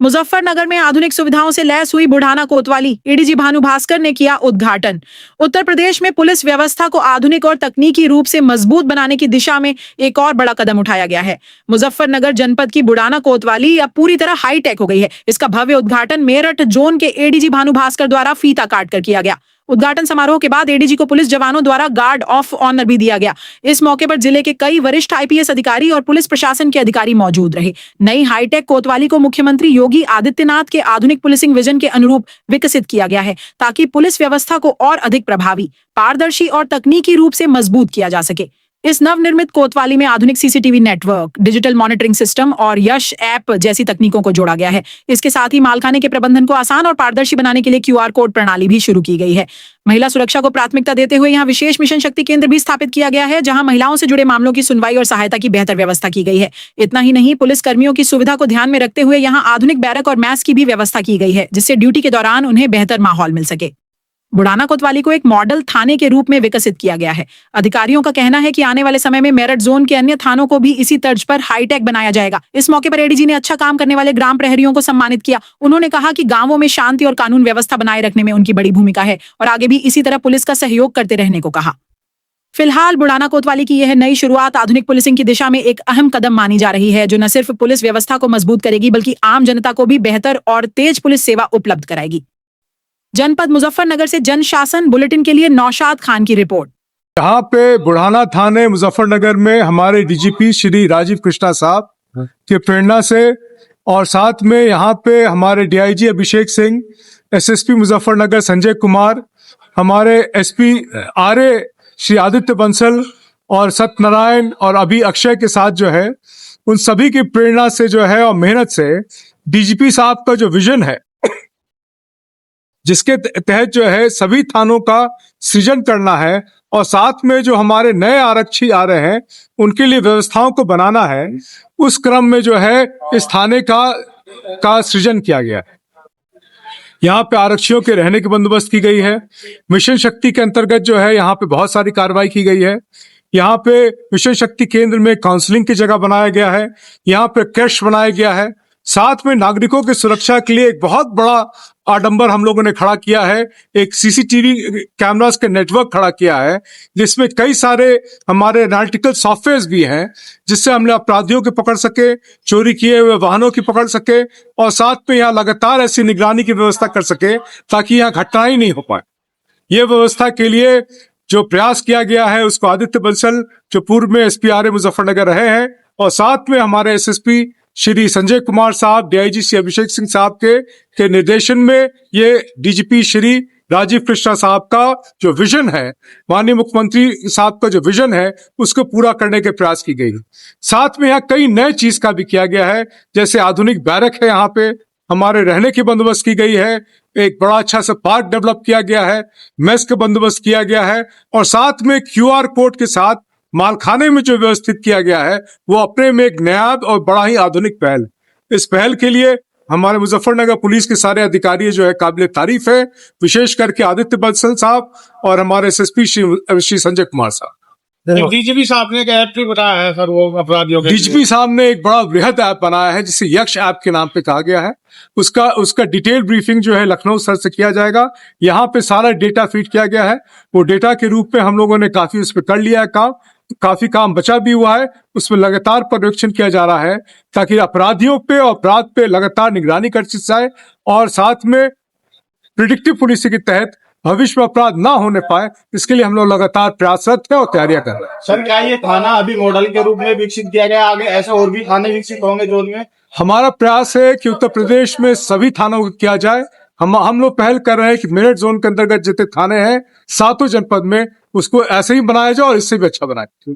मुजफ्फरनगर में आधुनिक सुविधाओं से लैस हुई बुढ़ाना कोतवाली। एडीजी भानु भास्कर ने किया उद्घाटन। उत्तर प्रदेश में पुलिस व्यवस्था को आधुनिक और तकनीकी रूप से मजबूत बनाने की दिशा में एक और बड़ा कदम उठाया गया है। मुजफ्फरनगर जनपद की बुढ़ाना कोतवाली अब पूरी तरह हाईटेक हो गई है। इसका भव्य उद्घाटन मेरठ जोन के एडीजी भानु भास्कर द्वारा फीता काट कर किया गया। उद्घाटन समारोह के बाद एडीजी को पुलिस जवानों द्वारा गार्ड ऑफ ऑनर भी दिया गया। इस मौके पर जिले के कई वरिष्ठ आईपीएस अधिकारी और पुलिस प्रशासन के अधिकारी मौजूद रहे। नई हाईटेक कोतवाली को मुख्यमंत्री योगी आदित्यनाथ के आधुनिक पुलिसिंग विजन के अनुरूप विकसित किया गया है, ताकि पुलिस व्यवस्था को और अधिक प्रभावी, पारदर्शी और तकनीकी रूप से मजबूत किया जा सके। इस नवनिर्मित कोतवाली में आधुनिक CCTV network, digital monitoring system और यश ऐप जैसी तकनीकों को जोड़ा गया है। इसके साथ ही मालखाने के प्रबंधन को आसान और पारदर्शी बनाने के लिए क्यूआर कोड प्रणाली भी शुरू की गई है। महिला सुरक्षा को प्राथमिकता देते हुए यहाँ विशेष मिशन शक्ति केंद्र भी स्थापित किया गया है, जहाँ महिलाओं से जुड़े मामलों की सुनवाई और सहायता की बेहतर व्यवस्था की गई है। इतना ही नहीं, पुलिस कर्मियों की सुविधा को ध्यान में रखते हुए यहाँ आधुनिक बैरक और मैस की भी व्यवस्था की गई है, जिससे ड्यूटी के दौरान उन्हें बेहतर माहौल मिल सके। बुढ़ाना कोतवाली को एक मॉडल थाने के रूप में विकसित किया गया है। अधिकारियों का कहना है कि आने वाले समय में मेरठ जोन के अन्य थानों को भी इसी तर्ज पर हाईटेक बनाया जाएगा। इस मौके पर एडीजी ने अच्छा काम करने वाले ग्राम प्रहरियों को सम्मानित किया। उन्होंने कहा कि गांवों में शांति और कानून व्यवस्था बनाए रखने में उनकी बड़ी भूमिका है और आगे भी इसी तरह पुलिस का सहयोग करते रहने को कहा। फिलहाल बुढ़ाना कोतवाली की यह नई शुरुआत आधुनिक पुलिसिंग की दिशा में एक अहम कदम मानी जा रही है, जो न सिर्फ पुलिस व्यवस्था को मजबूत करेगी बल्कि आम जनता को भी बेहतर और तेज पुलिस सेवा उपलब्ध कराएगी। जनपद मुजफ्फरनगर से जन शासन बुलेटिन के लिए नौशाद खान की रिपोर्ट। यहाँ पे बुढ़ाना थाने मुजफ्फरनगर में हमारे डीजीपी श्री राजीव कृष्णा साहब के प्रेरणा से और साथ में यहाँ पे हमारे डीआईजी अभिषेक सिंह, एसएसपी मुजफ्फरनगर संजय कुमार, हमारे एसपी आरए श्री आदित्य बंसल और सत्यनारायण और अभी अक्षय के साथ जो है, उन सभी की प्रेरणा से जो है और मेहनत से डीजीपी साहब का जो विजन है, जिसके तहत जो है सभी थानों का सृजन करना है और साथ में जो हमारे नए आरक्षी आ रहे हैं उनके लिए व्यवस्थाओं को बनाना है, उस क्रम में जो है इस थाने का सृजन किया गया है। यहाँ पे आरक्षियों के रहने की बंदोबस्त की गई है। मिशन शक्ति के अंतर्गत जो है यहाँ पे बहुत सारी कार्रवाई की गई है। यहाँ पे मिशन शक्ति केंद्र में काउंसलिंग की जगह बनाया गया है। यहाँ पे कैश बनाया गया है। साथ में नागरिकों की सुरक्षा के लिए एक बहुत बड़ा आडंबर हम लोगों ने खड़ा किया है। एक सीसीटीवी कैमरास के नेटवर्क खड़ा किया है, जिसमें कई सारे हमारे एनालिटिकल सॉफ्टवेयर भी हैं, जिससे हमने अपराधियों को पकड़ सके, चोरी किए हुए वाहनों की पकड़ सके और साथ में यहाँ लगातार ऐसी निगरानी की व्यवस्था कर सके ताकि यहाँ घटनाएं नहीं हो पाए। ये व्यवस्था के लिए जो प्रयास किया गया है उसको आदित्य बंसल, जो पूर्व में एसपी आरए मुजफ्फरनगर रहे हैं, और साथ में हमारे एसएसपी श्री संजय कुमार साहब, डीआईजी श्री अभिषेक सिंह साहब के निर्देशन में ये डीजीपी श्री राजीव कृष्णा साहब का जो विजन है, माननीय मुख्यमंत्री साहब का जो विजन है, उसको पूरा करने के प्रयास की गई। साथ में यहाँ कई नए चीज का भी किया गया है, जैसे आधुनिक बैरक है, यहाँ पे हमारे रहने की बंदोबस्त की गई है, एक बड़ा अच्छा सा पार्क डेवलप किया गया है, मेस का बंदोबस्त किया गया है और साथ में क्यूआर कोड के साथ मालखाने में जो व्यवस्थित किया गया है वो अपने में एक नया और बड़ा ही आधुनिक पहल। इस पहल के लिए हमारे मुजफ्फरनगर पुलिस के सारे अधिकारी जो है काबिल तारीफ है, विशेष करके आदित्य बंसल साहब और हमारे एसएसपी श्री संजय कुमार साहब। डीजीपी साहब ने एक ऐप भी बनाया है सर, वो अपराधियों के डीजीपी साहब ने एक बड़ा वृहद ऐप बनाया है जिसे यक्ष ऐप के नाम पे कहा गया है। उसका डिटेल ब्रीफिंग जो है लखनऊ सर से किया जाएगा। यहाँ पे सारा डेटा फीड किया गया है। वो डेटा के रूप में हम लोगों ने काफी उस पर कर लिया है काम, काफी काम बचा भी हुआ है। उसमें लगातार पर्यवेक्षण किया जा रहा है ताकि अपराधियों पे और अपराध पे लगातार निगरानी कर जाए और साथ में प्रिडिक्टिव पुलिसिंग के तहत भविष्य में अपराध ना होने पाए, इसके लिए हम लोग लगातार प्रयासरत हैं और तैयारियां कर रहे हैं। सर, क्या ये थाना अभी मॉडल के रूप में विकसित किया गया, आगे ऐसे और भी थाने विकसित होंगे जोन में? हमारा प्रयास है कि उत्तर प्रदेश में सभी थानों को किया जाए। हम लोग पहल कर रहे हैं कि मेरठ जोन के अंतर्गत जितने थाने हैं 7 जनपद में, उसको ऐसे ही बनाया जाए और इससे भी अच्छा बनाए।